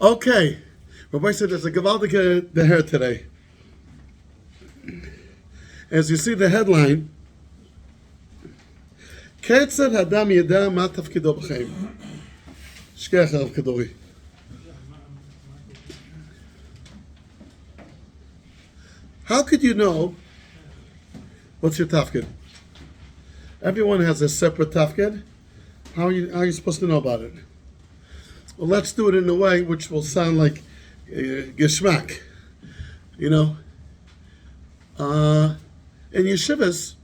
Okay. Rabbi said there's a gewaltige Beher today. As you see the headline, Ketzad Hadam Yeda Ma Tafkido B'Chaim. Shkeach Rav Kadori. How could you know what's your tafkid? Everyone has a separate tafkid. How are you supposed to know about it? Well, let's do it in a way which will sound like geschmack. You know, in yeshivas,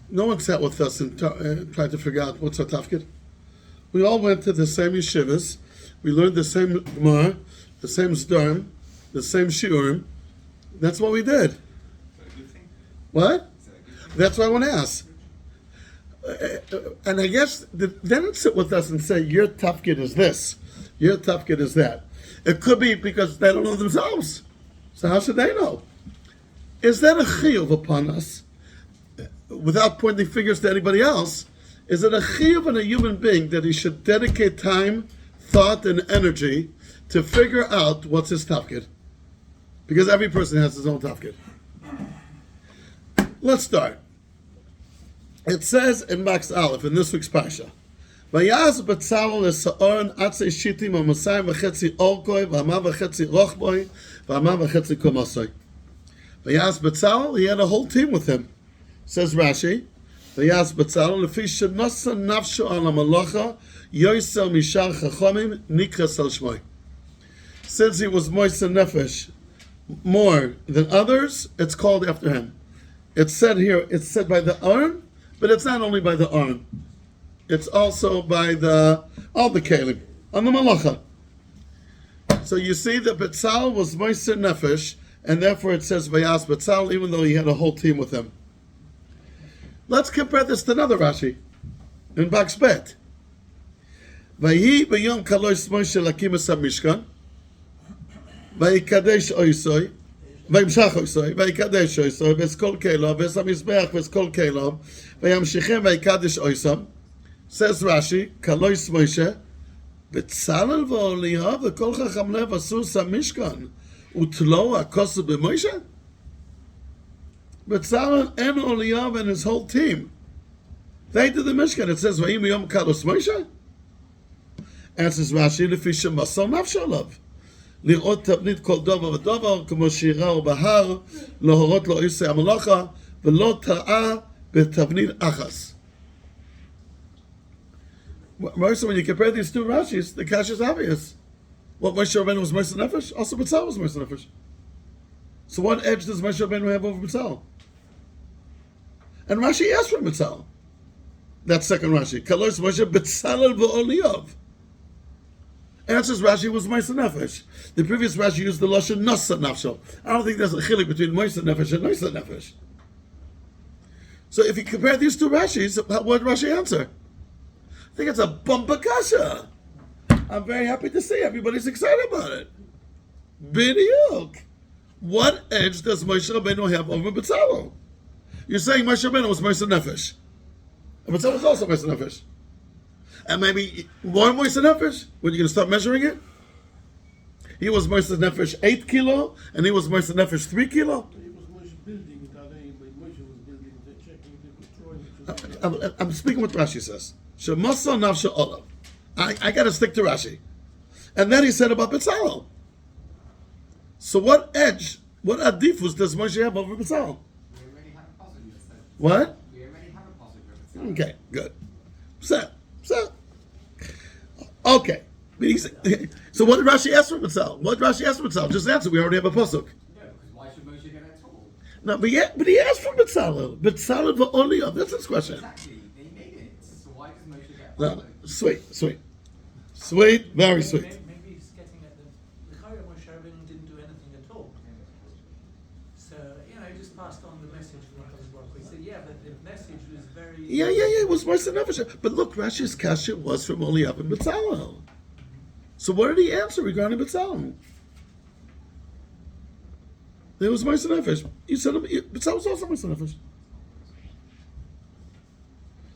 no one sat with us and tried to figure out what's our tafkid. We all went to the same yeshivas. We learned the same gemara, the same zdarm, the same shiurim. That's what we did. What? That's what I want to ask. And I guess they didn't sit with us and say, your tafkid is this, your tafkid is that. It could be because they don't know themselves. So how should they know? Is that a chiyuv upon us, without pointing fingers to anybody else? Is it a chiyuv in a human being that he should dedicate time, thought, and energy to figure out what's his tafkid? Because every person has his own tafkid. Let's start. It says in Max Aleph, in this week's Parsha, Vayaz Betzalel Esa'oren Atzei Shitim Amasayim V'chetzi Orkoi V'ama V'chetzi Rochboi V'ama V'chetzi Komasoi. Vayaz Betzalel, he had a whole team with him. Says Rashi, Vayaz Betzalel Lefi Shenosa Nafsho Al HaMalacha Yoisel Mishar Chachomim Nikras Al Shmoi. Since he was moist nefesh more than others, it's called after him. It's said here, it's said by the arm, but it's not only by the arm. It's also by all the kelim, on the malacha. So you see that Betzal was moiser nefesh, and therefore it says Vayas Betzal, even though he had a whole team with him. Let's compare this to another Rashi, in Bak's Bet. Vayhi b'yom kalosh Moshe lakim es hamishkan, vayikadesh oisoi, וימשך עשוי, ויקדש עשוי, ואסכול כלו, ועש המזבח ואסכול כלו, וימשיכם ויקדש עשם. Says Rashi, כלויס מוישה, בצלאל ואליהו וכל חכם לב עשו המשכן, ותלו הכוסו במוישה? בצלאל and Eliyahu and his whole team, they did the Mishkan. It says, ויהי מיום קלוס מוישה? Answers Rashi, לפי שמסר נפשו עליו. לראות תבנית כל דבר ודבר, כמו שירה ובהר, להורות לו עושה המלאכה, ולא טעה בתבנית אחס. Moshe, when you compare these two Rashis, the cash is obvious. What Moshe Rabbeinu was Moshe Nefesh, also Betzal was Moshe Nefesh. So what edge does Moshe Rabbeinu have over Betzal? And Rashi asked for Betzal. That second Rashi. Kalos Moshe Betzalel v'Oliyav. Answers Rashi was Moshe Nefesh. The previous Rashi used the Lashon Nasa Nafsho. I don't think there's a chilik between Moshe Nefesh and Moshe Nefesh. So if you compare these two Rashis, what did Rashi answer? I think it's a bumper kasha. I'm very happy to see everybody's excited about it. B'diuk. What edge does Moshe Rabbeinu have over Betzalel? You're saying Moshe Rabbeinu was Moshe Nefesh. And Betzalel was also Moshe Nefesh. And maybe more Moshe Nefesh? When you're going to start measuring it? He was Moshe Nefesh 8 kilo, and he was Moshe Nefesh 3 kilo? He was Moshe building without anybody. Moshe was building, they're checking, they're destroying. I'm speaking what Rashi says. Shemasa nafsha olav. I got to stick to Rashi. And then he said about Betzalel. So what edge, what adifus does Moshe have over Betzalel? We already have a positive that says. What? We already have a positive. Okay, good. So. Okay. So what did Rashi ask for Betzalel? What did Rashi ask for Betzalel? Just answer. We already have a pasuk. Yeah, because why should Moshe get it at all? No, but he asked for Betzalel. Betzalel v'Oliyav. That's his question. Exactly. They made it. So why does Moshe get it? No, sweet, very sweet. Maybe he's getting at the Chaya Moshe Rabbeinu didn't do anything at all. So, he just passed on the message from HaKadosh Baruch Hu. He said, yeah, but the message was very... Yeah, it was Moshe Nefesh. But look, Rashi's kasha was from Eliyahu and Betzalel. So what did he answer regarding Betzalel? There was Moshe Nefesh. You said Betzalel was also Moshe Nefesh.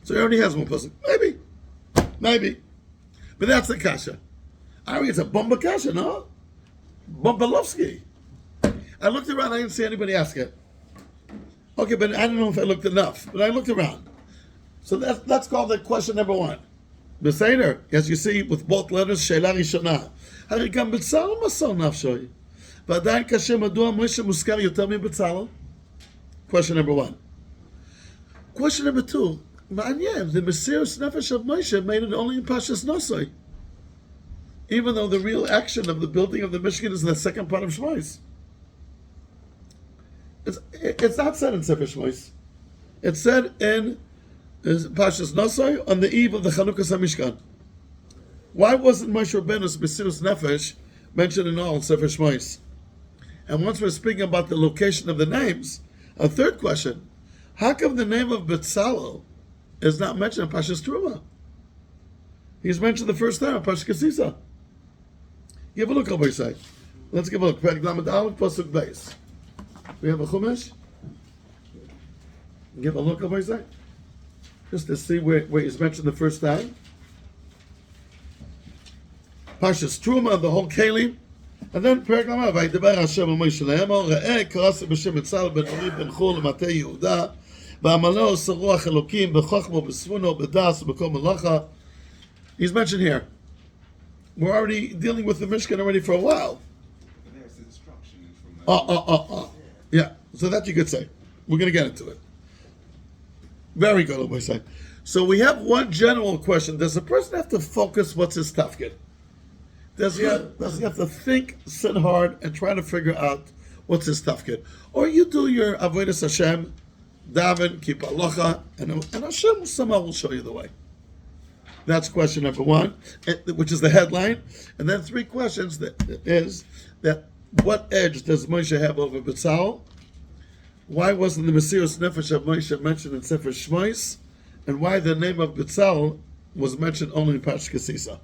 So he already has one person. Maybe. But that's the kasha. Ari, it's a Bombakasha, no? Bombalovsky. I looked around, I didn't see anybody ask it. Okay, but I don't know if I looked enough, but I looked around. So that's called the question number one. Beseder, as you see with both letters, Sheila Rishona. הרי גם בצלאל מסר נפשוי. ועדיין קשה מדוע מוישה מוזכר יותר מבצלאל? Question number one. Question number two. מעניין, the Mesiras Nefesh of Moshe made it only in Pashas Nosoi. Even though the real action of the building of the Mishkan is in the second part of Shmos. It's not said in Sefer Shmos. It's said in Pashas Nosoi on the eve of the Chanukas HaMishkan. Why wasn't Moshe Rabbeinu's Mesiras Nefesh mentioned in all Sefer Shmos? And once we're speaking about the location of the names, a third question: how come the name of Betzalel is not mentioned in Pashas Truma? He's mentioned the first time in Pashas Kesisa. Give a look over side. Let's give a look. Perek Lamed Aleph Pasuk Beis. We have a Chumash. Give a look over side, just to see where he's mentioned the first time. Pashas Truma, the whole Kelim, and then Perek Lamed Vayidaber Hashem Moshe Le'emor Re'eh Karasi B'Shem Betzalel Ben Uri Ben Chur L'Matei Yehuda V'Amalo Saruach Elokim B'Chochmo B'Svuno B'Das B'Kol Melacha. He's mentioned here. We're already dealing with the Mishkan already for a while. But there's the instruction from the Yeah, so that you could say. We're going to get into it. Very good, Rabbi Say. So we have one general question. Does a person have to focus what's his tafkid? Does he have to think, sit hard, and try to figure out what's his tafkid? Or you do your avodas Hashem, daven, keep halacha, and Hashem somehow will show you the way. That's question number one, which is the headline. And then three questions that what edge does Moshe have over Betzalel? Why wasn't the Mesiras Nefesh of Moshe mentioned in Sefer Shmos? And why the name of Betzalel was mentioned only in Pashas Kesisa?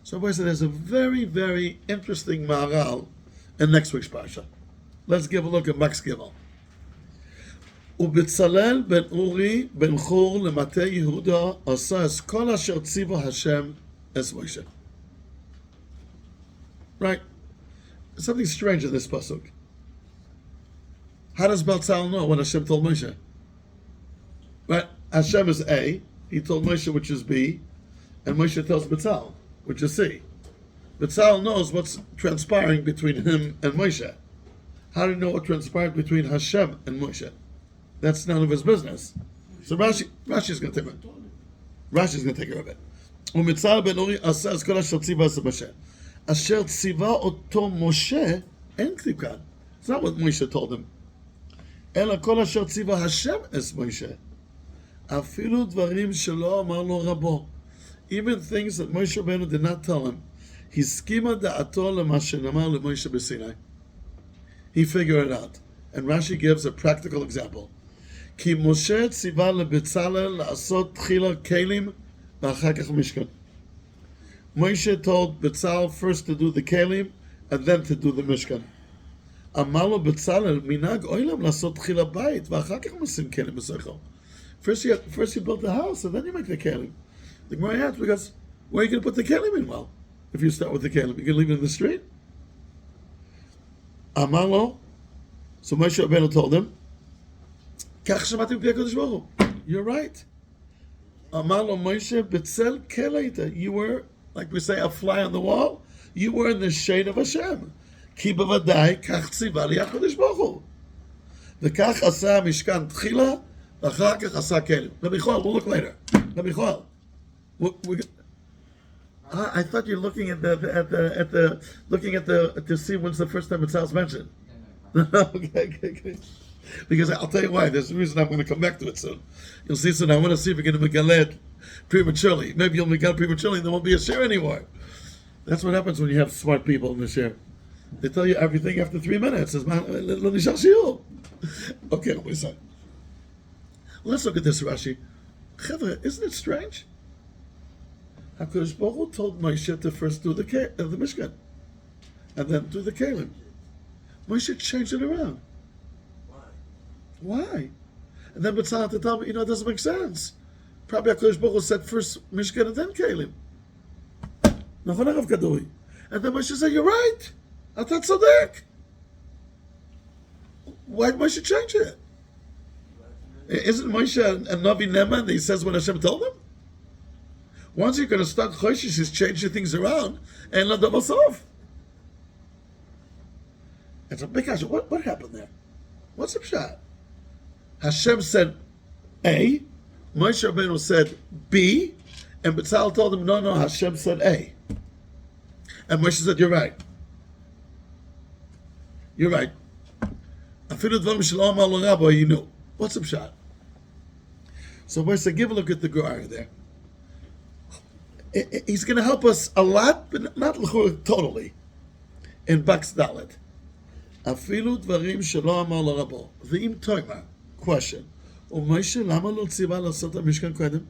So boys, there's a very, very interesting maharal in next week's parsha. Let's give a look at Max Gimel. ובצלאל בן אורי בן חור למטה יהודה עשה את כל אשר ציווה השם את משה. Right? Something strange in this pasuk. How does Betzalel know what Hashem told Moshe? Right? Hashem is A, he told Moshe which is B, and Moshe tells Betzalel which is C. Betzalel knows what's transpiring between him and Moshe. How do you know what transpired between Hashem and Moshe? That's none of his business. So Rashi's going to take it. Rashi's going to take care of it. ומצלאל בן אורי עשה אז כל אשר ציווה עשה משה. אשר ציווה אותו משה, אין כתיב כאן. It's not what Moshe told him. אלא כל אשר ציווה השם את משה. אפילו דברים שלא אמר לו רבו. Even things that Moshe Rabbeinu did not tell him. הסכימה דעתו למה שנאמר למשה בסיני. He figured it out. And Rashi gives a practical example. כי משה ציווה לבצלאל לעשות תחילה כלים ואחר כך משכן. Moshe told Betzalel first to do the kelim and then to do the mishkan. אמר לו בצלאל, מנהג עולם לעשות תחילה בית ואחר כך משים כלים בסכר. First you build the house and then you make the kelim. The Gemara asks, because where are you going to put the kelim in? Well, if you start with the kelim, you can leave it in the street. אמר לו, so Moshe Rabbeinu told him, כך שמעתי מפי הקדוש ברוך הוא. You're right. אמר לו משה, בצל כל היית. You were, like we say, a fly on the wall. You were in the shade of Hashem. כי בוודאי כך ציווה לי הקדוש ברוך הוא. וכך עשה המשכן תחילה, ואחר כך עשה כלים. Rabbi Chol, we'll look later. Rabbi Chol. I thought you're looking at the to see when's the first time it's mentioned. Okay. Because I'll tell you why. There's a reason I'm going to come back to it soon. You'll see soon. I want to see if we're going to megale it prematurely. Maybe you'll megale prematurely and there won't be a share anymore. That's what happens when you have smart people in the share. They tell you everything after 3 minutes. Okay, wait a second. Let's look at this, Rashi. Chevra, isn't it strange? HaKadosh Baruch Hu told Moshe to first do the Mishkan and then do the Kelim. Moshe changed it around. Why? And then Betzalel to tell me, it doesn't make sense. Probably HaKadosh Baruch Hu said first Mishkan and then Kelim. Nachon Arav Kadui. And then Moshe said, you're right. Ata tzodek. Why did Moshe change it? Isn't Moshe a Navi Nema and he says what Hashem told him? Once you're going to start Choshish, he's changing things around and let them off. It's a big question. What happened there? What's the pshat? Hashem said A, Moshe Rabbeinu said B, and Betzalel told him, no, Hashem said A. And Moshe said, you're right. You're right. Afilu dvarim shelo amar lo Rabbi, you knew. What's the pshat? So Moshe said, give a look at the Gemara there. He's going to help us a lot, but not totally. In Baks Dalet. Afilu dvarim shelo amar lo Rabbi. V'im toima. Question. Moshe lama lo tziva lasot Mishkan kodem?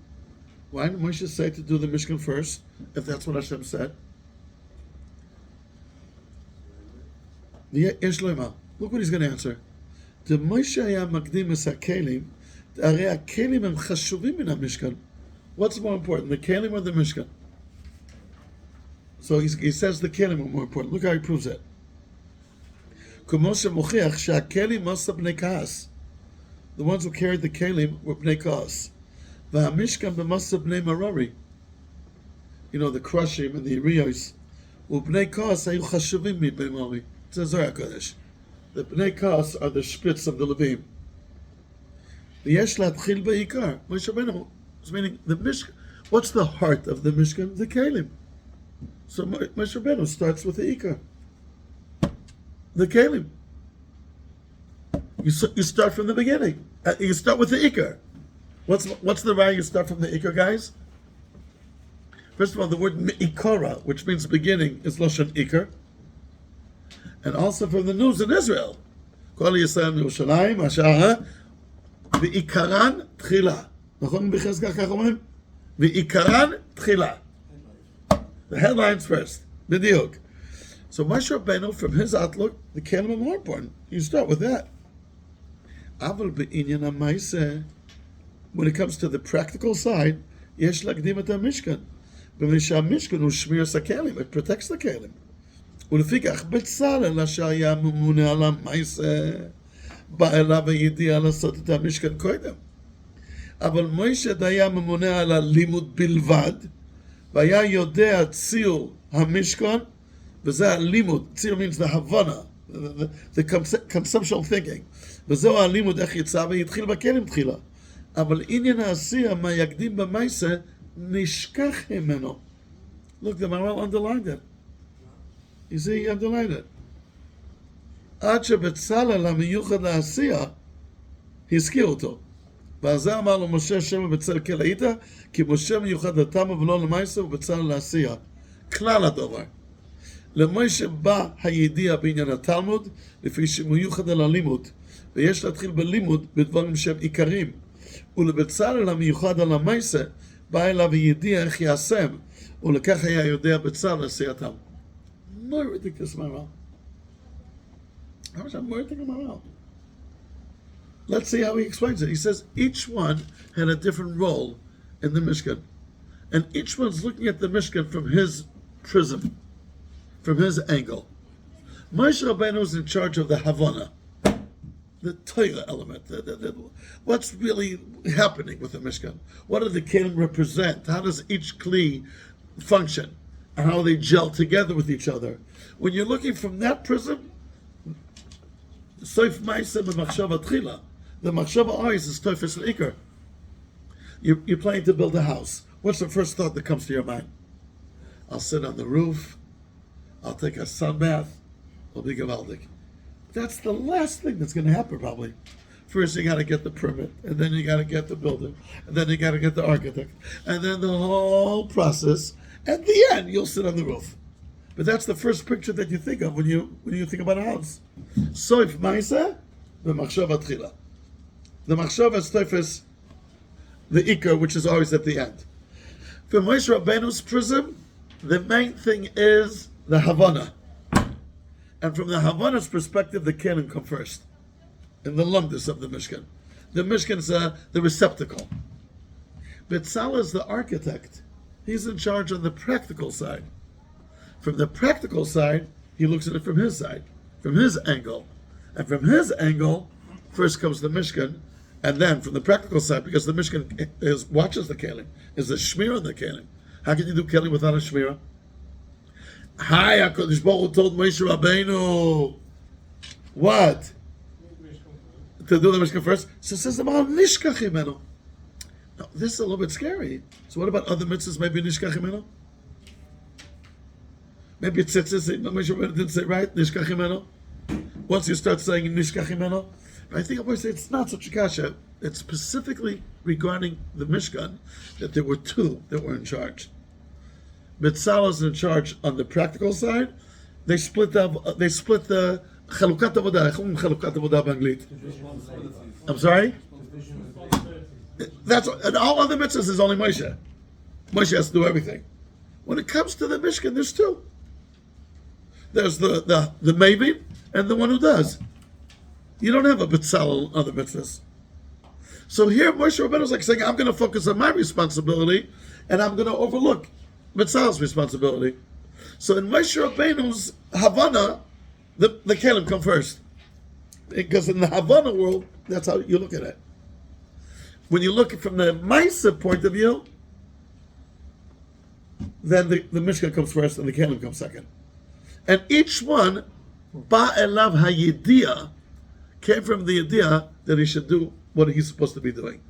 Why did Moshe say to do the Mishkan first, if that's what Hashem said? Look what he's going to answer. The Moshe haya makdim es hakelim, harei hakelim hem chashuvim min hamishkan. What's more important, the kelim or the Mishkan? So he says the kelim are more important. Look how he proves it. Como shemochiach shehakelim masa bnei kaas. The ones who carried the kelim were bnei kaas. V'hamishkan b'masa bnei marari. You know, the crushim and the riyos. U'bnei kaas hayu chashuvim mi bnei marari. It says Zohar HaKodesh. The bnei kaas are the spitz of the Levim. V'yesh latchil ba'ikar. Moshe Rabbeinu is meaning the Mishkan. What's the heart of the Mishkan? The kelim. So Moshe Rabbeinu starts with the ikar. The kelim. You start from the beginning. You start with the ikar. What's the right? You start from the ikar, guys? First of all, the word ikara, which means beginning, is lashon ikar. And also from the news in Israel. Kol Yisrael Yerushalayim, Ashara, v'ikaran tchila. Nachon b'chezkah kach omrim? V'ikaran tchila. The headlines first. B'diuk. So Moshe Rabbeinu, from his outlook, the kelim are more important. You start with that. Aval be'inyan ha'maiseh. When it comes to the practical side, yesh lakdim et ha'mishkan. B'mishah ha'mishkan hu shmiras ha'kelim. It protects the kelim. ולפיכך בצלאל אשר היה ממונה על המעשה בא אליו הידיעה לעשות את המשכן קודם. אבל מוישה היה ממונה על הלימוד בלבד והיה יודע ציור המשכן וזה הלימוד, ציור means the הבנה, the conceptual thinking, וזהו הלימוד איך יצא והתחיל בכלים תחילה. אבל עניין העשייה מה יקדים במעשה נשכח ממנו. Look, the Maharal underlined it. You see, he underlined it. עד שבצלאל המיוחד לעשייה, הזכיר אותו. ועל זה אמר לו משה שם בצל כל היית, כי משה מיוחד לתמה ולא למעשה ובצלאל לעשייה. כלל הדבר. למשה בא הידיעה בעניין התלמוד, לפי שמיוחד על הלימוד, ויש להתחיל בלימוד בדברים שהם עיקרים. ולבצלאל המיוחד על המעשה, בא אליו הידיעה איך יעשם, ולכך היה יודע בצלאל עשייתם. More ridiculous moral. How much more ridiculous moral? Let's see how he explains it. He says each one had a different role in the Mishkan. And each one's looking at the Mishkan from his prism, from his angle. Moshe Rabbeinu is in charge of the Havana, the Torah element. What's really happening with the Mishkan? What do the Kelim represent? How does each Kli function? And how they gel together with each other. When you're looking from that prism, Soif Ma'aseh b'machshava tchila. The machshava always is Tofes l'ikar. You're planning to build a house. What's the first thought that comes to your mind? I'll sit on the roof. I'll take a sun bath. I'll be gewaldig. That's the last thing that's going to happen probably. First you got to get the permit, and then you got to get the builder, and then you got to get the architect, and then the whole process. At the end, you'll sit on the roof. But that's the first picture that you think of when you think about a house. Soif Ma'aseh b'machshava tchila. The machshava is Tofes, the ikar, which is always at the end. From Moshe Rabbeinu's prism, the main thing is the Havana. And from the Havana's perspective, the Kelim come first. In the lumdus of the Mishkan. The Mishkan is the receptacle. Betzalel is the architect. He's in charge on the practical side. From the practical side, he looks at it from his side, from his angle. And from his angle, first comes the Mishkan, and then from the practical side, because the Mishkan watches the Kelim, is the Shmir on the Kelim. How can you do Kelim without a Shmira? Hi, HaKadosh Baruch Hu told Moshe Rabbeinu, what? To do the Mishkan first? So it says about Nishkach Himenu. Now, this is a little bit scary. So what about other mitzvahs, maybe Nishkach Himenu? Maybe it says, Moshe Rabbeinu didn't say right, Nishkach Himenu? Once you start saying Nishkach Himenu, I think I always say it's not such a kasha. It's specifically regarding the Mishkan that there were two that were in charge. Betzalel is in charge on the practical side. They split the Chalukat Avodah. Chalukat Avodah b'Anglit. I'm sorry. That's and all other mitzvahs is only Moshe. Moshe has to do everything. When it comes to the Mishkan, there's two. There's the Mavin and the one who does. You don't have a Betzalel on other mitzvahs. So here Moshe Rabbeinu is like saying, I'm going to focus on my responsibility and I'm going to overlook Betzalel's responsibility. So in Moshe Rabbeinu's Havana, the Kelim come first. Because in the Havana world, that's how you look at it. When you look from the Maisa point of view, then the Mishkan comes first and the Kelim comes second. And each one, Ba'elav HaYidiyah, came from the idea that he should do what he's supposed to be doing.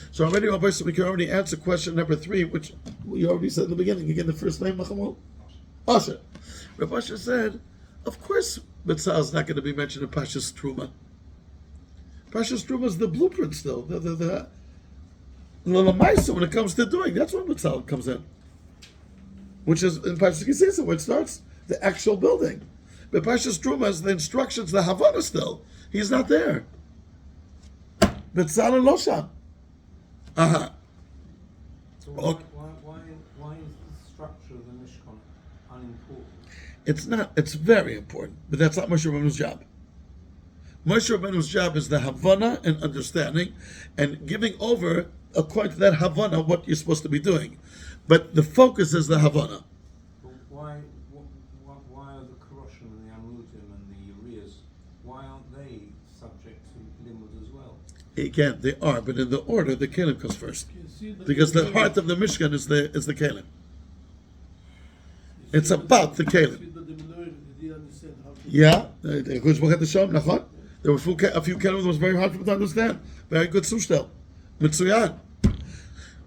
So already, Rabbi, we can already answer question number 3, which we already said in the beginning. Again, the first name, Machamol? Asher. Rabbi Asher said, of course, Betzalel is not going to be mentioned in Pashas Truma. Pashas Truma is the blueprint still. The Lamaisa, when it comes to doing, that's when Betzalel comes in. Which is in Pashas Kisisa, where it starts, the actual building. But Pashas Truma is the instructions, the Havana still. He's not there. Betzalel lo sham. Aha. So Okay. why is the structure of the Mishkan unimportant? It's not. It's very important, but that's not Moshe Rabbeinu's job. Moshe Rabbeinu's job is the Havana and understanding, and giving over according to that Havana what you're supposed to be doing. But the focus is the Havana. But why are the Karoshim and the Amudim and the Urias, why aren't they subject to limud as well? Again, they are, but in the order, the Kelim comes first, You see that because the heart of the Mishkan is the Kelim. It's about the Kelim. See that the minority didn't understand how to Yeah, the Kodesh Baruch Hu had to show him, nachon. There were a few Kelim that was very hard for him to understand. Very good sustel. Mitzuyan.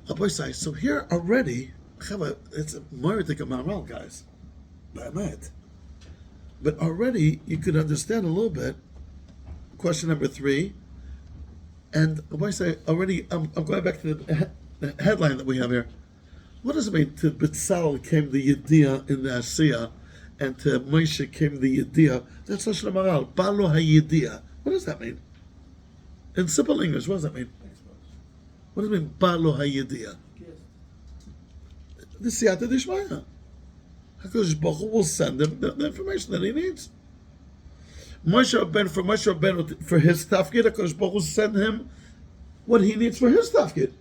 Rabbi say, so here already, it's a Moritik Amaral, guys. Ba'amet. But already you could understand a little bit. Question number 3. And Rabbi say, already, I'm going back to the headline that we have here. What does it mean? To Betzalel came the Yediyah in the Asiyah, and to Moshe came the Yediyah. That's Lashon Amaral. Balo HaYediyah. What does that mean? In simple English, what does that mean? What does it mean, Balo HaYediyah? The Siyata Dishmaya. HaKadosh Baruch Hu will send him the information that he needs. Moshe Rabbeinu, for his tafkid, HaKadosh Baruch Hu send him what he needs for his tafkid.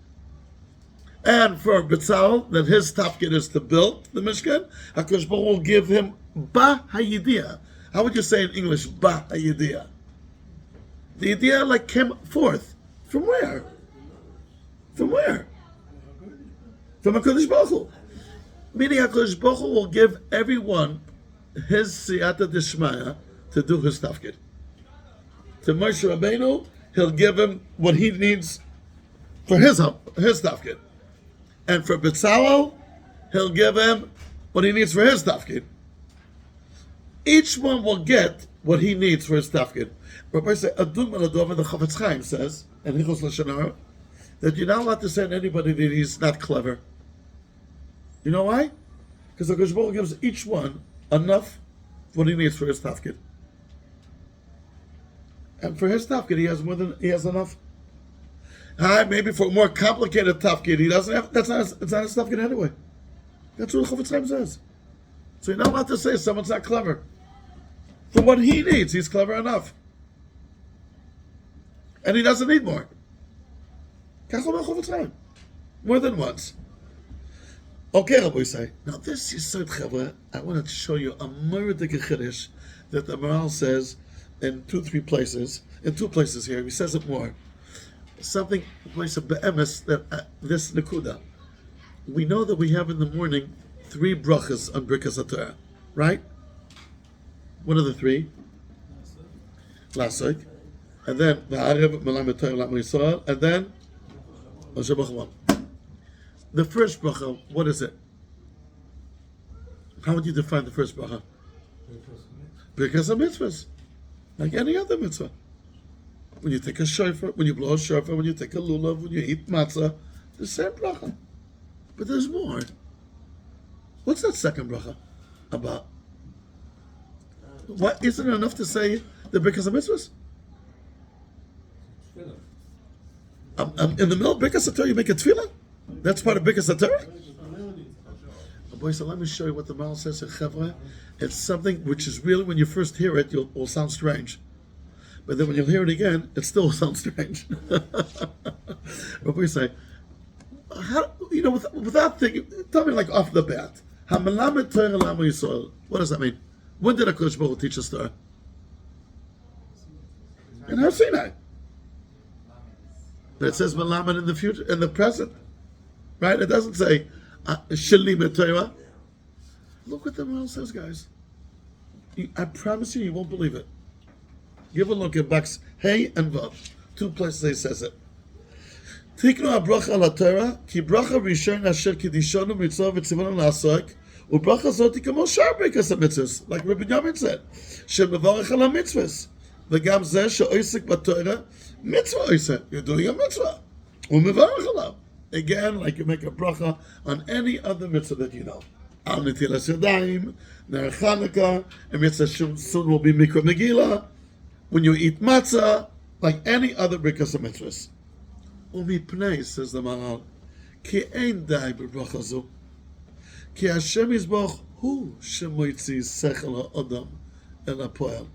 And for Betzalel, that his tafkid is to build the Mishkan, HaKadosh Baruch Hu will give him Ba HaYediyah. How would you say in English, Ba HaYediyah? The idea like came forth. From where? From where? From HaKadosh Baruch Hu. Meaning HaKadosh Baruch Hu will give everyone his siyata dishmaya to do his tafkid. To Moshe Rabbeinu, he'll give him what he needs for his tafkid. And for Betzalel, he'll give him what he needs for his tafkid. Each one will get what he needs for his tafkid. Rabbi say, Adum Meladov, the Chavetz Chaim says, and Hichos Lashon Hara, that you're not allowed to say to anybody that he's not clever. You know why? Because the HaKadosh Baruch Hu gives each one enough what he needs for his tafkid. And for his tafkid, he has enough. Maybe for a more complicated tafkid, he doesn't have. It's not his tafkid anyway. That's what the Chavetz Chaim says. So you're not allowed to say someone's not clever. For what he needs, he's clever enough. And he doesn't need more. More than once. Okay, Rabbi say. Now this is so clever. I wanted to show you a murdik chiddush that the Maral says in two places here. He says it more. Something place of be'emes that this nekuda. We know that we have in the morning 3 brachas on Birkas HaTorah, right? What are the 3? Lasik, and then Va'arev Melamed Torah L'Am Yisrael, and then Moshe B'Chavam. The first bracha, what is it? How would you define the first bracha? Birkas HaMitzvahs, like any other mitzvah. When you take a shofar, when you blow a shofar, when you take a lulav, when you eat matzah, the same bracha. But there's more. What's that second bracha about? What isn't it enough to say the Birkas HaMitzvahs? In the middle of Birkas HaTorah, you make a tefillah? That's part of Birkas HaTorah? Boy, so let me show you what the Maral says in Chevra. It's something which is really, when you first hear it, it will sound strange. But then when you hear it again, it still sounds strange. Rabbi say, how, without thinking, tell me like off the bat. Hamelamed Torah L'Am Yisrael. What does that mean? When did HaKadosh Baruch Hu teach us Torah? In Har Sinai. But it says Melamed in the future, in the present. Right? It doesn't say Shalim Torah. Look what the Maral says, guys. I promise you won't believe it. Give a look at Baks Hey and Vav. 2 places he says it. Tiknu habracha la Torah, ki bracha rishon asher kidishonu mitzvah v'tzivonu la'asok, u'bracha zoti kamo shar birkas hamitzvahs, like Rabbi Yamin said, shemevarech ala mitzvahs, v'gam zeh she'oisik b'Torah, mitzvah oisek, you're doing a mitzvah, u'mevarech alav. Again, like you make a bracha on any other mitzvah that you know. Al netilas yadayim, ner Chanukah, and mitzvah soon will be Mikra Megillah, when you eat matzah, like any other birkas hamitzvahs. Umipnei, says the Maral, ki ein dai b'bracha zu, ki Hashem Yisborach hu shemoitzi sechel ha'odam el ha'poel.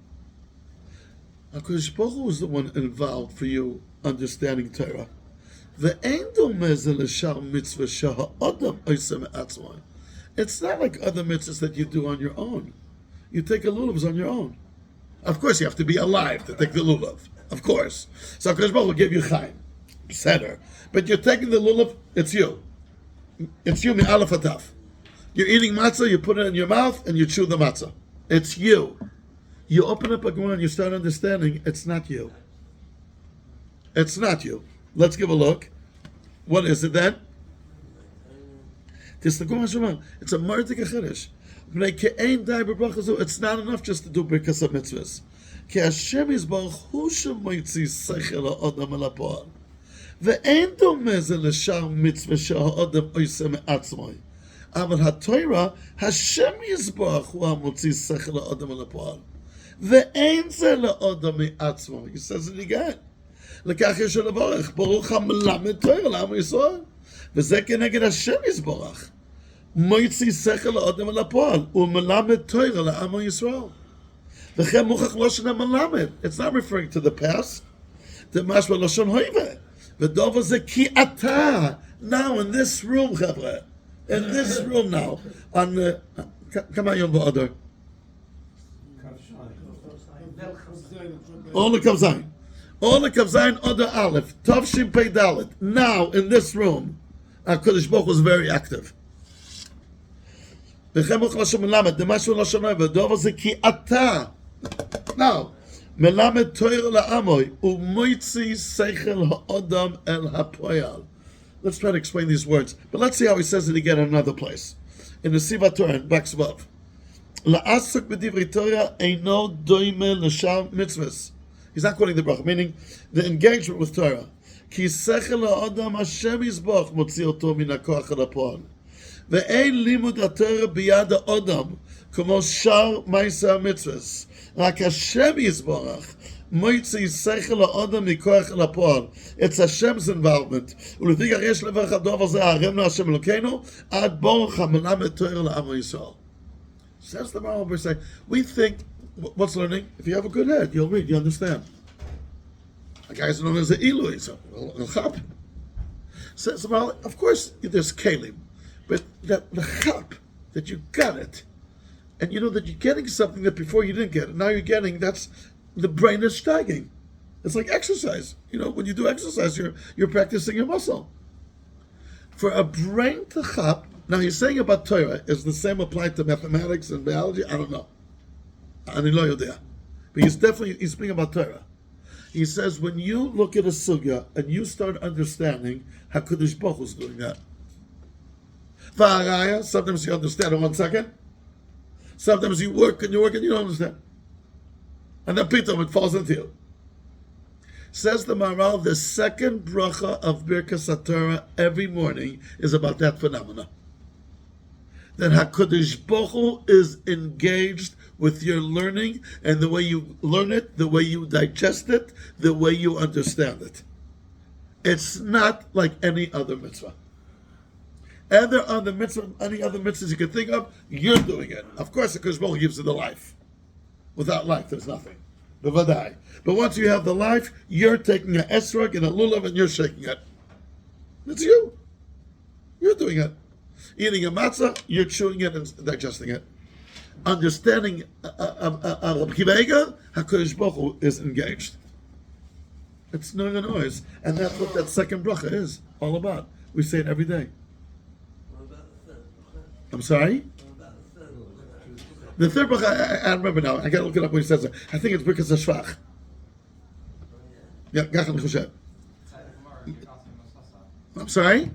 HaKadosh Baruch Hu is the one involved for you understanding Torah. Ve'ein domeh ze l'shar mitzvah sheha'odam oiseh me'atzmai. It's not like other mitzvahs that you do on your own. You take a lulav on your own. Of course, you have to be alive to take the lulav. Of course. So HaKadosh Baruch Hu will give you chaim. Center. But you're taking the lulav, it's you. It's you, mi'alaf hataf. You're eating matzah, you put it in your mouth, and you chew the matzah. It's you. You open up a Gemara and you start understanding, it's not you. It's not you. Let's give a look. What is it then? It's a mardik chiddush. It's not enough just to do birkas hamitzvahs. Ki Hashem Yisborach hu shemoitzi sechel ha'odam el ha'poel. Ve'ein domeh ze l'shar mitzvah sheha'odam oiseh me'atzmai. Aval ha'Torah, Hashem Yisborach hu ha'motzi sechel ha'odam el ha'poel. Ve'ein ze la'odam me'atzmai. He says it again. L'kach yesh levarech, Baruch ha'melamed Torah l'Am Yisrael. V'zeh keneged Hashem Yisborach. Moitzi sechel ha'odam el ha'poel. U'melamed Torah l'Am Yisrael. It's not referring to the past. The mashma lashon hoive. The dover ze ki ata. Now in this room, chavre, in this room now, on come on, Yom Ba'adar. All the Kavzayin. All the Kavzayin Odar Aleph. Tavshim Pei Dalet. Now in this room, HaKadosh Baruch Hu was very active. The mashma lashon hoive. The dover ze ki ata. Now, melamed Torah la'amoy u'moitzi seichel ha'odam el ha'poyal. Let's try to explain these words, but let's see how he says it again in another place. In the Siva Torah, in Baksvav. La'asuk b'divrei Torah eino doime l'shar mitzvahs. He's not quoting the bracha, meaning the engagement with Torah. Ki seichel ha'odam Hashem Yisborach motzi oto min ha'koach el ha'poyal. Ve'ein limud ha'Torah biyad ha'odam כמו שאר מעשי המצוות. רק השם יסבורך, מויצי שכל האדם מכוח אל הפועל. It's Hashem's involvement. ולפיכך יש לברך הדוב הזה, הרמנו השם אלוקינו, עד ברוך המלמד תורה לעם ישראל. Says the Maral, we say, we think, what's learning? If you have a good head, you'll read, you understand. A guy's known as the Eloi, so, Says the Maral, of course, there's Kalim. But that the chap, that you got it, and you know that you're getting something that before you didn't get it. Now you're getting, that's, the brain is steiging. It's like exercise. You know, when you do exercise, you're practicing your muscle. For a brain to chap, now he's saying about Torah, is the same applied to mathematics and biology? I don't know. Ani lo yodea. But he's speaking about Torah. He says, when you look at a sugya and you start understanding, HaKadosh Baruch Hu's doing that. Va'araya, sometimes you understand in 1 second. Sometimes you work and you don't understand. And then pitom, it falls into you. Says the Maharal, the second bracha of Birkas HaTorah every morning is about that phenomena. That HaKadosh Baruch Hu is engaged with your learning and the way you learn it, the way you digest it, the way you understand it. It's not like any other mitzvah. Any other mitzvahs you can think of, you're doing it. Of course, HaKadosh Baruch Hu gives you the life. Without life, there's nothing. B'vadai. But once you have the life, you're taking an esrog and a lulav and you're shaking it. It's you. You're doing it. Eating a matzah, you're chewing it and digesting it. Understanding HaKadosh Baruch Hu is engaged. It's no noise. And that's what that second bracha is all about. We say it every day. I'm sorry? The third bracha, I remember now. I got to look it up when he says it. I think it's Birkas HaShvach. Yeah, Gachan Choshev. I'm sorry?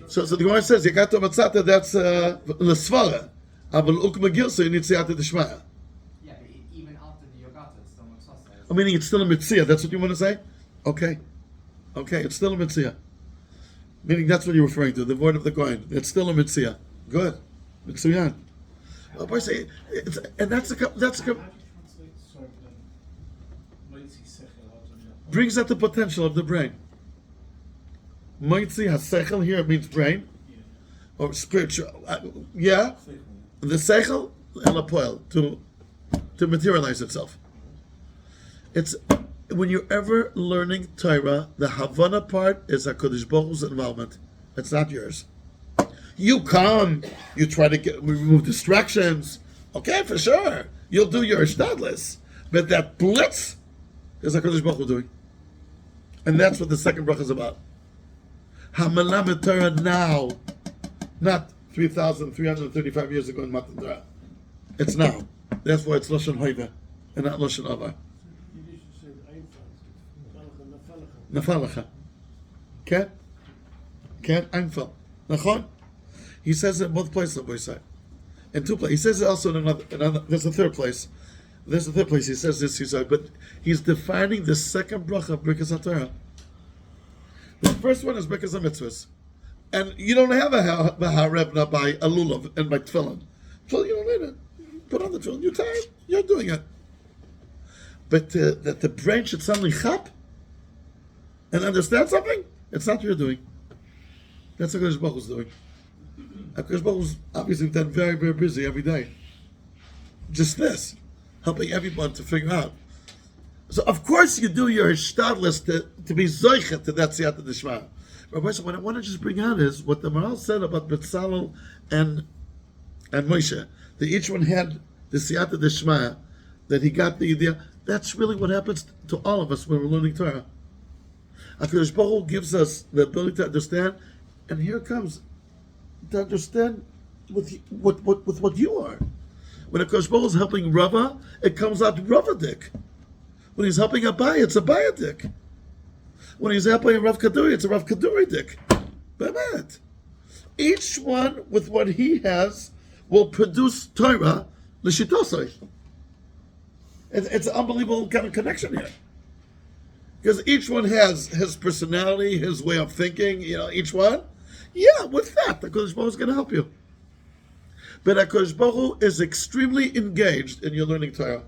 So the Gemara says, Yagato Matzata, that's L'Svara. Aval Uk Magil, so you need Siyata Deshmaya. Yeah, but even after the Yogata, it's still Motzasa. I mean, it's still a Mitzvah. That's what you want to say? Okay, it's still a Mitzvah. Meaning that's what you're referring to, the word of the coin. It's still a Mitzvah. Good. Mitzvah. Oh, boy, say, and that's a brings out the potential of the brain. Moitzi hasechel here means brain, or spiritual. Yeah, the sechel and apoel to materialize itself. It's when you're ever learning Torah, the Havana part is HaKadosh Baruch Hu's involvement. It's not yours. You come, you try to remove distractions. Okay, for sure, you'll do your shtadlis, but that blitz is HaKadosh Baruch Hu doing, and that's what the second bracha is about. Hamalamed Torah now, not 3,335 years ago in Matan Torah. It's now. That's why it's Lashon Hoiva and not Lashon Ava. You used to say Nafalacha. Ken? Einfel. Nachon? He says it in both places on both sides. In two places. He says it also in another. There's a third place. He says this, but he's defining the second bracha of Birkas HaTorah. The first one is Birkas HaMitzvahs. And you don't have a Harevna by a lulav and by tefillin. So you don't need it. Put on the tefillin, you're tired, you're doing it. But that the brain should suddenly chap and understand something, it's not you're doing. That's what HaKadosh Baruch Hu's doing. HaKadosh Baruch Hu's obviously been very, very busy every day. Just this, helping everyone to figure out. So of course you do your shtadlis to be zoichet to that siyata d'shma. Rabbi, so what I want to just bring out is what the Maharal said about Betzalel and Moshe. That each one had the siyata d'shma, that he got the idea. That's really what happens to all of us when we're learning Torah. HaKadosh Baruch Hu gives us the ability to understand, and here it comes, to understand with what you are. When HaKadosh Baruch Hu is helping Rava, it comes out Ravadik. When he's helping Abai, it's Abai dik. When he's helping a Rav Kaduri, it's a Rav Kaduri dik. Be'emet. Each one with what he has will produce Torah l'shitosai. It's an unbelievable kind of connection here. Because each one has his personality, his way of thinking, each one. Yeah, with that, HaKadosh Baruch Hu is going to help you. But HaKadosh Baruch Hu is extremely engaged in your learning Torah.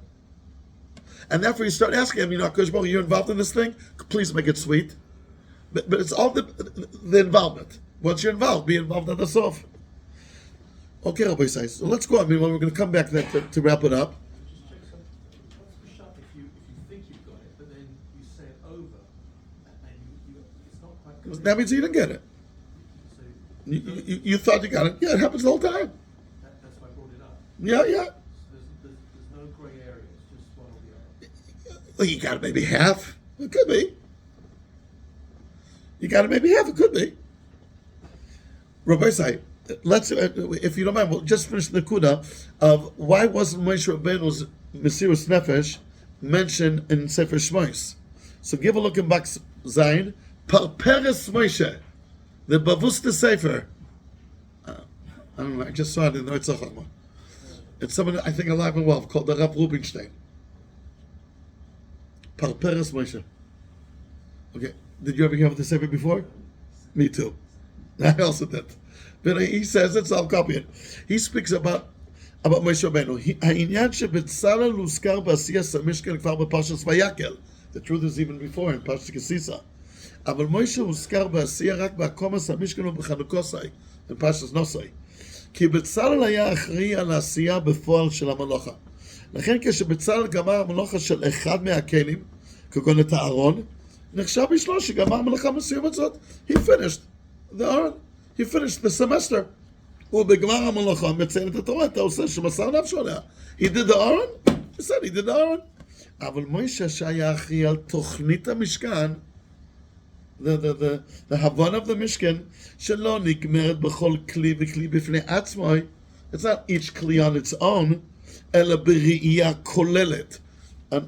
And therefore you start asking him, HaKadosh Baruch Hu, you're involved in this thing? Please make it sweet. But it's all the involvement. Once you're involved, be involved at the sof. Okay, Rabbi Yisai, so let's go on. We're going to come back to wrap it up. Just check something. What's the shot if you think you've got it, but then you say it over, and it's not quite Because that means you didn't get it. So You thought you got it. Yeah, it happens all the time. that's why I brought it up. Yeah. So there's no grey area, it's just one or the other. Well, you got it maybe half. It could be. You got it maybe half. It could be. Rabbi say, let's, if you don't mind, we'll just finish the kuda of why wasn't Moshe Rabbeinu's Mesiras Nefesh mentioned in Sefer Shmos. So give a look in Bach Zayin. Parperes Moshe, the Bavusta Sefer. I don't know, I just saw it in the Netzach Chachma. It's someone, I think, alive and well, called the Rav Rubinstein. Parperes Moshe. Okay, did you ever hear of the Sefer before? Me too. I also did. But he says it, so I'll copy it. He speaks about Moshe Rabbeinu. העניין שבצלאל הוזכר בעשיית המשכן כבר בפרשת וייקל. The truth is even before in פרשת כסיסה. אבל מוישה הוזכר בעשייה רק בהקומס המשכן ובחנוכוסי, in פרשת נוסי. כי בצלאל היה אחראי על העשייה בפועל של המלוכה. לכן כשבצלאל גמר המלוכה של אחד מהכלים, כגון את הארון, נחשב בשלו שגמר מלאכה מסוימת זאת. He finished the Aron. He finished the semester. ובגמר המלאכה מציין את התורה, אתה עושה שמסר נפשו עליה. He did the Aron? He said he did the Aron. אבל מוישה שהיה אחראי על תוכנית המשכן, the Havana of the Mishkan, שלא נגמרת בכל כלי וכלי בפני עצמו. It's not each כלי on its own, אלא בראייה כוללת. An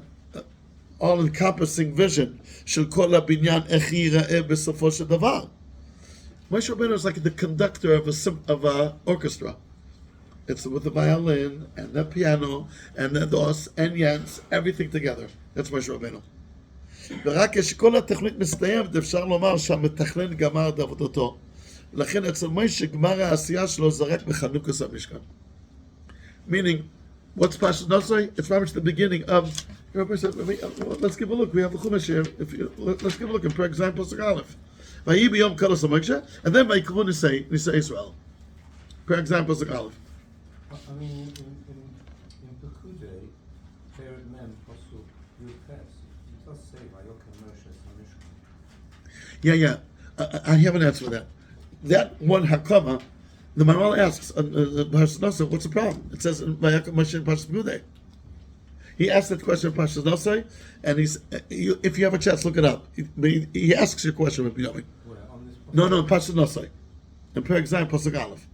all-encompassing vision של כל הבניין, איך ייראה בסופו של דבר. Moshe Rabbeinu is like the conductor of a orchestra. It's with the violin and the piano and the dos and yens, everything together. That's Moshe Rabbeinu. ורק כשכל התכנית מסתיימת, אפשר לומר שהמתכנן גמר את עבודתו. לכן אצל מוישה גמר העשייה שלו זרק בחנוכת המשכן. Meaning, what's Pashas Nosai? It's very much the beginning of. Let's give a look. We have the Chumash here. Let's give a look in Perek Zayin Pasuk Aleph. Vayi b'yom kolos haMoshe, and then Vayikru Nisei Israel. Perek Zayin Pasuk Aleph. I mean, in Pekudei, Peret Mem, Pasuk Yud-Tes, it does say Vayakel Moshe Samishkan. Yeah. I have an answer for that. That one Hakama, the Maral asks, Pashas Nosai, what's the problem? It says Vayakel Moshe in Pashas Pekudei. He asked that question in Pashas Nosai, and if you have a chance, look it up. He asks your question with B'yomi. Where? On this No, in Pashas Nosai. In Perek Zayin Pasuk Aleph.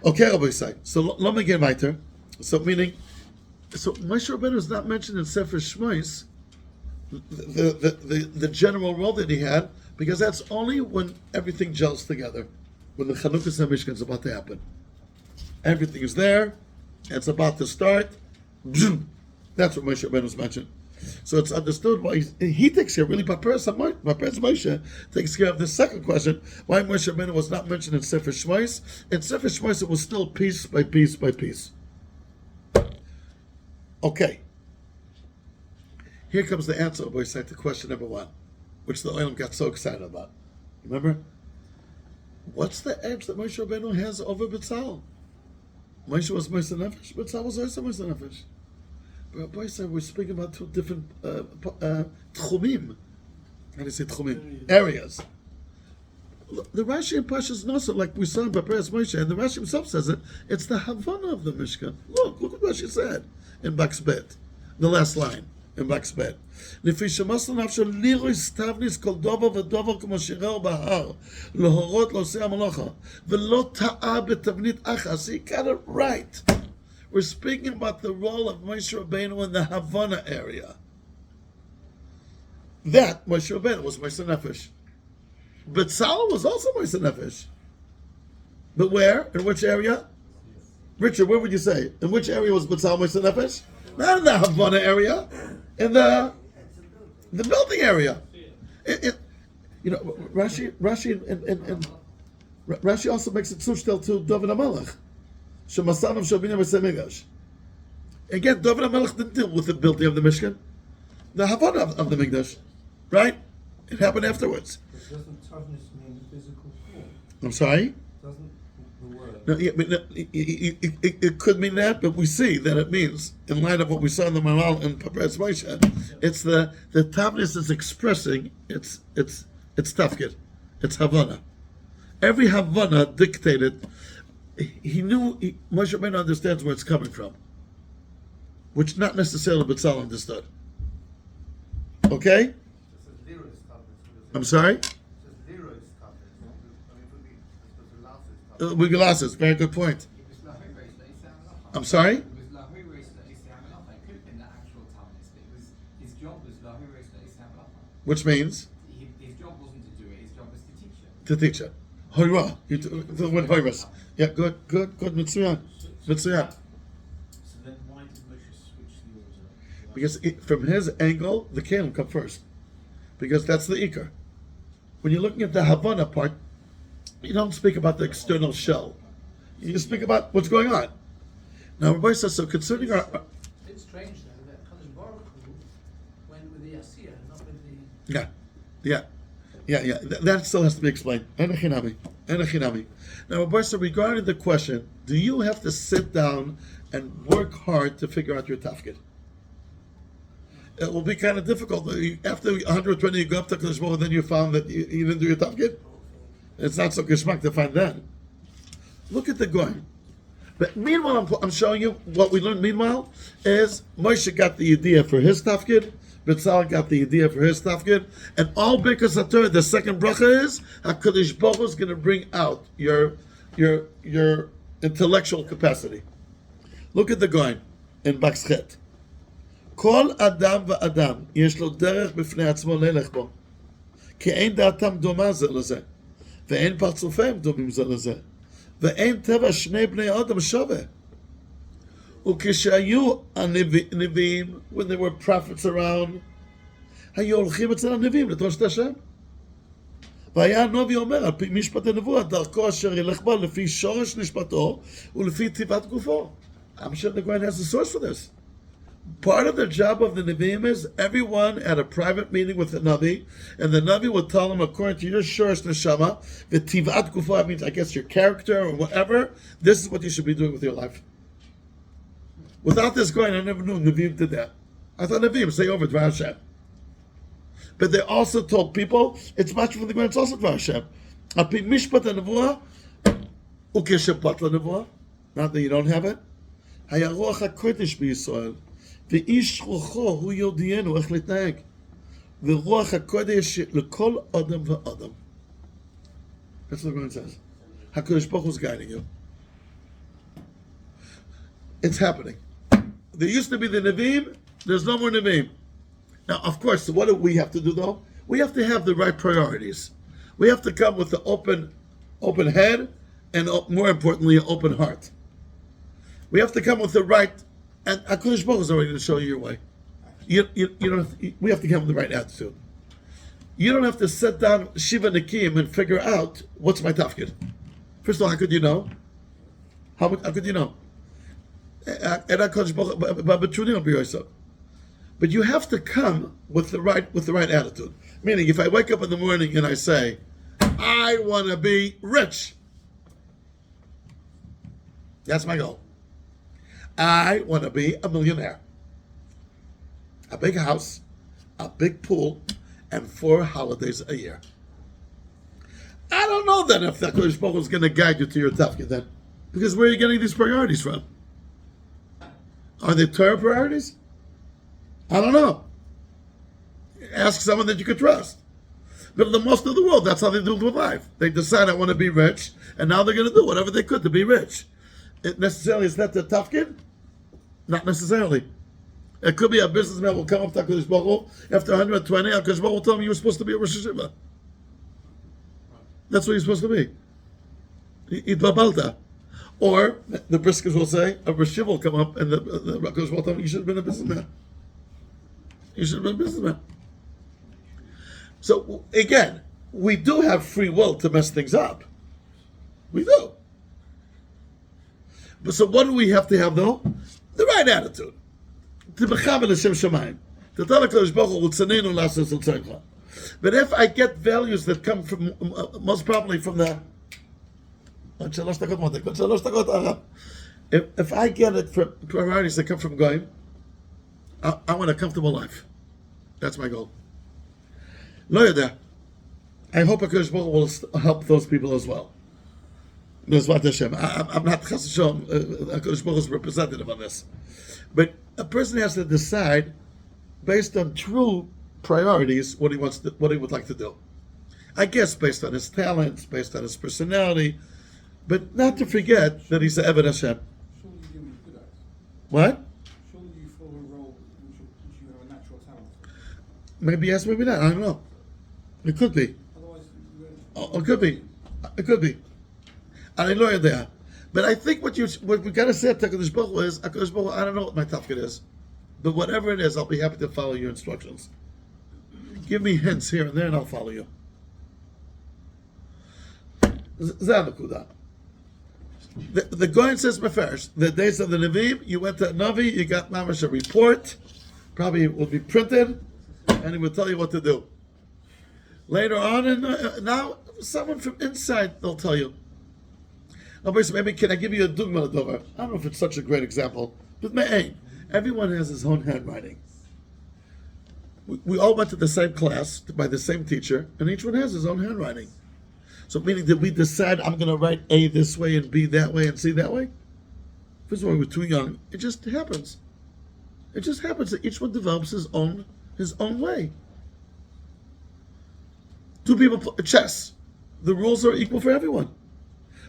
Okay, Rabbi Yisai. So let me get weiter. So meaning, Moshe Rabbeinu is not mentioned in Sefer Shmos, the general role that he had, because that's only when everything gels together, when the Chanukah HaMishkan is about to happen. Everything is there. It's about to start. That's what Moshe Rabbeinu is mentioned. So it's understood why he takes care, really, Paperes Moshe takes care of the second question, why Moshe Rabbeinu was not mentioned in Sefer Shmos. In Sefer Shmos, it was still piece by piece by piece. Okay. Here comes the answer, Rabbi Yisai, to question number one, which the Olam got so excited about. Remember? What's the edge that Moshe Rabbeinu has over B'tzal? Moshe was Moshe Nefesh, B'tzal was also Moshe Nefesh. But Rabbi Yisai, we're speaking about two different tchumim. How do you say tchumim? Areas. The Rashi in Pashas Nosai, like we saw in Paperes Moshe, and the Rashi himself says it, it's the Havana of the Mishkan. Look what Rashi said in Bach's Bet, the last line in Bach's Bet. לפי שמסר נפשו לירוי סטבניס כל דובר ודובר כמו שיראו בהר להורות לעושי המלאכה ולא טעה בתבנית אחת. So he got it right. We're speaking about the role of Moshe Rabbeinu in the Havana area. That Moshe Rabbeinu was Moshe Nefesh. B'tzalel was also Moshe Nefesh. But where? In which area? Richard, where would you say? In which area was B'tzalel Moshe Nefesh? Not in the Havana area. In the building area. Rashi also makes it zushtel to David HaMelech. Shemasanov Shabina V'Semigash. Again, David HaMelech didn't deal with the building of the Mishkan. The Havana of the Mikdash. Right? It happened afterwards. But doesn't toughness mean physical form? I'm sorry? Doesn't the word? No, it could mean that, but we see that it means, in light of what we saw in the Maral and Paperes Moshe, it's the toughness is expressing its It's tafkid. It's Havana. Every Havana dictated. He knew. Moshe Rabbeinu understands where it's coming from, which not necessarily B'Tzalel understood. Okay? I'm sorry? With glasses. Very good point. I'm sorry? It was Lahuros Islam Malacha. It could have been the actual Talmudist, but his job was Lahuros Islam Malacha. Which means His job wasn't to do it, his job was to teach it. to teach it. Hoira. You the word hoiras. Yeah, good. Mitzuyan. Mitzuyan. So then why did Moshe switch the order? Because from his angle, the Kalim come first. Because that's the Iker. When you're looking at the Havana part, you don't speak about the external shell. You speak about what's going on. Now, Rabbi says, so concerning our... It's strange though that Kadosh Baruch Hu went with the Asiyah, not with the. Yeah. That still has to be explained. Enochinami. Now, Rabbi said, regarding the question, do you have to sit down and work hard to figure out your tafkid? It will be kind of difficult. After 120, you go up to Kadosh Baruch Hu, and then you found that you didn't do your tafkid. It's not so geschmack to find that. Look at the going. But meanwhile, I'm showing you what we learned. Meanwhile, is Moshe got the idea for his tafkid, B'Tzalel got the idea for his tafkid, and all Birkas HaTorah, the second bracha is HaKadosh Baruch Hu is going to bring out your intellectual capacity. Look at the going in Bakschet. Kol Adam v'Adam yesh lo derech b'fnei atzmo lelech bo, כי אין דעתם דומה זה לזה, ואין פרצופיהם דומים זה לזה. ואין טבע שני בני אדם שווה. וכשהיו הנביאים, when there were prophets around, היו הולכים אצל הנביאים לדרוש את השם. והיה הנביא אומר, על פי משפט הנבואה, דרכו אשר ילך בה לפי שורש נשמתו ולפי טיבת גופו. I'm sure the Quran has a source for this. Part of the job of the Nevi'im is everyone had a private meeting with the Navi, and the Navi would tell them, according to your shorish neshama, the tivat gufa means, I guess, your character or whatever, this is what you should be doing with your life. Without this going, I never knew Nevi'im did that. I thought Nevi'im say over Dvar Hashem. But they also told people, it's much from the ground, it's also Dvar Hashem. Api mishpat ha-nevuah, ukeshepat la-nevuah, not that you don't have it, haya ruach ha-kodesh b'Yisrael, ואיש רוחו הוא יודיענו איך להתנהג. ורוח הקודש לכל אדם ואדם. That's what the Quran says. HaKadosh Baruch Hu is guiding you. It's happening. There used to be the Nevi'im, there's no more Nevi'im. Now, of course, what do we have to do though? We have to have the right priorities. We have to come with the open head and, more importantly, an open heart. We have to come with the right. And HaKadosh Baruch Hu is already going to show you your way. You don't have to, we have to have the right attitude. You don't have to sit down Shiva Nikim and figure out what's my tafkid. First of all, how could you know? How could you know? But you have to come with the right attitude. Meaning, if I wake up in the morning and I say, I want to be rich, that's my goal. I want to be a millionaire. A big house, a big pool, and 4 holidays a year. I don't know then if the HaKadosh Baruch Hu is going to guide you to your tafkid then. Because where are you getting these priorities from? Are they Torah priorities? I don't know. Ask someone that you could trust. But in the most of the world, that's how they do with life. They decide I want to be rich, and now they're going to do whatever they could to be rich. Is that the tafkid? Not necessarily. It could be a businessman will come up to HaKadosh Baruch Hu after 120, HaKadosh Baruch Hu will tell him you were supposed to be a Rosh Hashiva. That's what you're supposed to be. Itbabalta. Or, the briskers will say, a Rosh Hashiva will come up and the HaKadosh Baruch Hu will tell him you should have been a businessman. You should have been a businessman. So, again, we do have free will to mess things up. We do. But so what do we have to have though? The right attitude. To mechaber l'shem shamayim. To tell HaKadosh Baruch Hu, "L'tzaneinu l'asas l'tzaycha." But if I get values that come from, most probably from the, if I get it from priorities that come from Goyim, I want a comfortable life. That's my goal. Lo yodeh. I hope HaKadosh Baruch Hu will help those people as well. Bezrat Hashem. I'm not Chas Hashem, HaKadosh Baruch Hu's representative on this. But a person has to decide, based on true priorities, what he would like to do. I guess based on his talents, based on his personality, but not to forget that he's the Eved Hashem. Surely you give me good eyes. What? Surely you follow a role which you have a natural talent for. Maybe yes, maybe not. I don't know. It could be. Otherwise, It could be. It could be. And I know you're there. But I think what we gotta say to HaKadosh Baruch Hu is, HaKadosh Baruch Hu, I don't know what my tafkid is, but whatever it is, I'll be happy to follow your instructions. Give me hints here and there, and I'll follow you. Zanakuda. The Goyen says Meferish, the days of the Nevi'im, you went to a Navi, you got mamash a report, probably it will be printed, and he will tell you what to do. Later on, and now someone from inside they'll tell you. Now, maybe can I give you a dugma dover? I don't know if it's such a great example, but me'ain. Everyone has his own handwriting. We all went to the same class by the same teacher, and each one has his own handwriting. So meaning, did we decide I'm going to write A this way and B that way and C that way? First of all, we were too young. It just happens. It just happens that each one develops his own way. Two people play chess. The rules are equal for everyone.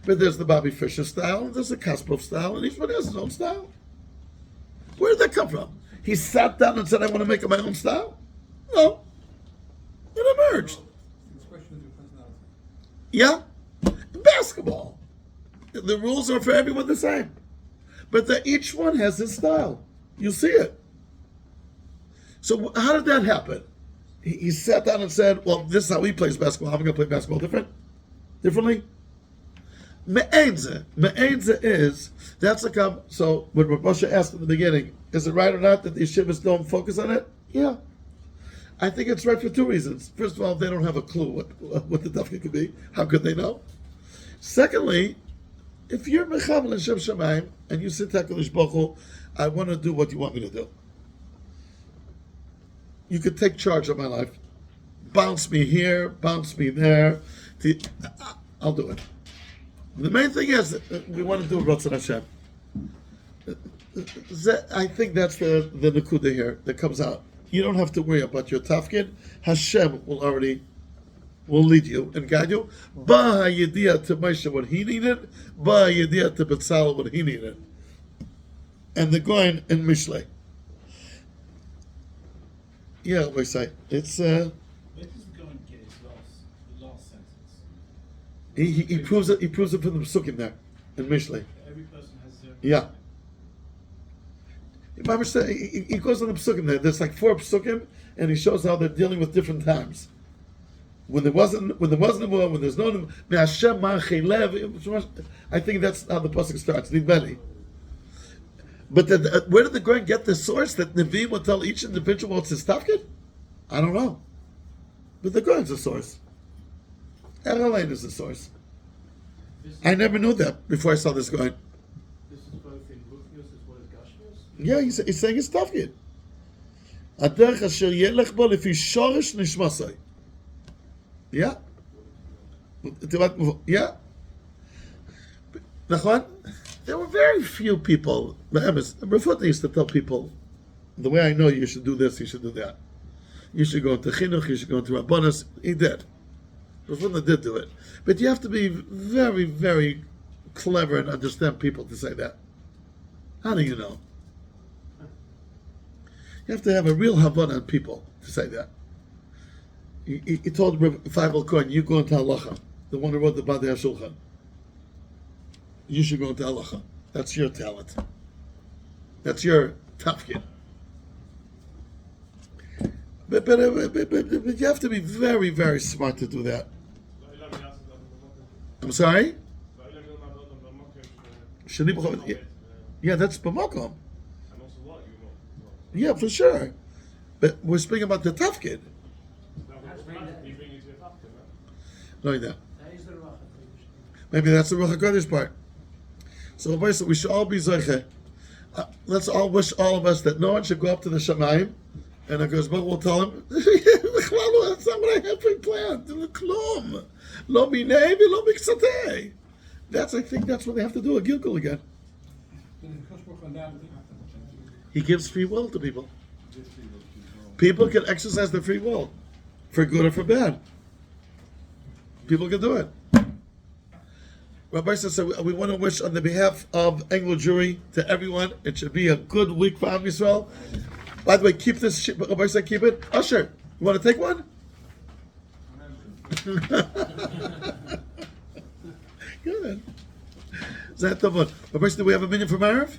But there's the Bobby Fischer style, and there's the Kasparov style, and each one has his own style. Where did that come from? He sat down and said, I want to make it my own style? No. It emerged. expression of your personality. Yeah? Basketball. The rules are for everyone the same. But each one has his style. You see it. So how did that happen? He sat down and said, well, this is how he plays basketball. I'm going to play basketball differently. Me'enze is, that's like, so when Rav Moshe asked in the beginning, is it right or not that the yeshivas don't focus on it? Yeah. I think it's right for two reasons. First of all, they don't have a clue what the tafkid could be. How could they know? Secondly, if you're mechavel and Shem Shemaim, and you sit HaKadosh Baruch Hu, I want to do what you want me to do. You could take charge of my life. Bounce me here, bounce me there. I'll do it. The main thing is that we want to do Ratzon Hashem. I think that's the Nakuda here that comes out. You don't have to worry about your tafkid. Hashem will lead you and guide you. Ba Yediyah to Moshe what he needed. Ba Yediyah to Betzalel what he needed. And the Goyen in Mishlei. Yeah, we say it's. Where does the guy get his last sentence? He proves it. He proves it from the psukim there in Mishlei. Every person has their. Yeah. He goes on the psukim there. There's like 4 psukim, and he shows how they're dealing with different times. When there wasn't a war, when there's no Hashem Ma'achei Lev. I think that's how the pasuk starts. Nidbeli. But where did the Goyen get the source that Nevi'im will tell each individual what's his tafkid? I don't know. But the Goyen's the source. Eralain is the source. I never knew that before I saw this Goyen. This is both in Ruchnius as well as Gashmius. Yeah, he's saying his tafkid. Aderech asher yelech bo lefi shorish nishmasai. Yeah. Yeah. Nachon? There were very few people. Refuta used to tell people, the way I know you should do this, you should do that. You should go into chinuch, you should go into rabbanos. He did. Refuta did do it. But you have to be very, very clever and understand people to say that. How do you know? You have to have a real havana on people to say that. He told Vayakel Cohen, you go into halacha, the one who wrote the Badei HaShulchan. You should go into halacha. That's your talent. That's your tafkid. But you have to be very, very smart to do that. I'm sorry? Yeah, that's b'makom. Yeah, for sure. But we're speaking about the tafkid. No, that. Maybe that's the Ruach HaKodesh part. So we should all be zeiche. Let's all wish all of us that no one should go up to the Shamayim And the Baruch will tell him, that's not what I had pre-planned. Klum. Lo minei v'lo miksatei. I think that's what they have to do, a Gilgul again. He gives free will to people. People can exercise their free will, for good or for bad. People can do it. Rabbi says, so we want to wish on the behalf of Anglo Jewry to everyone, it should be a good week for Am Yisrael. By the way, keep this, Rabbi said keep it. Usher, you want to take one? Good. Rabbi said, do we have a minute for Marav?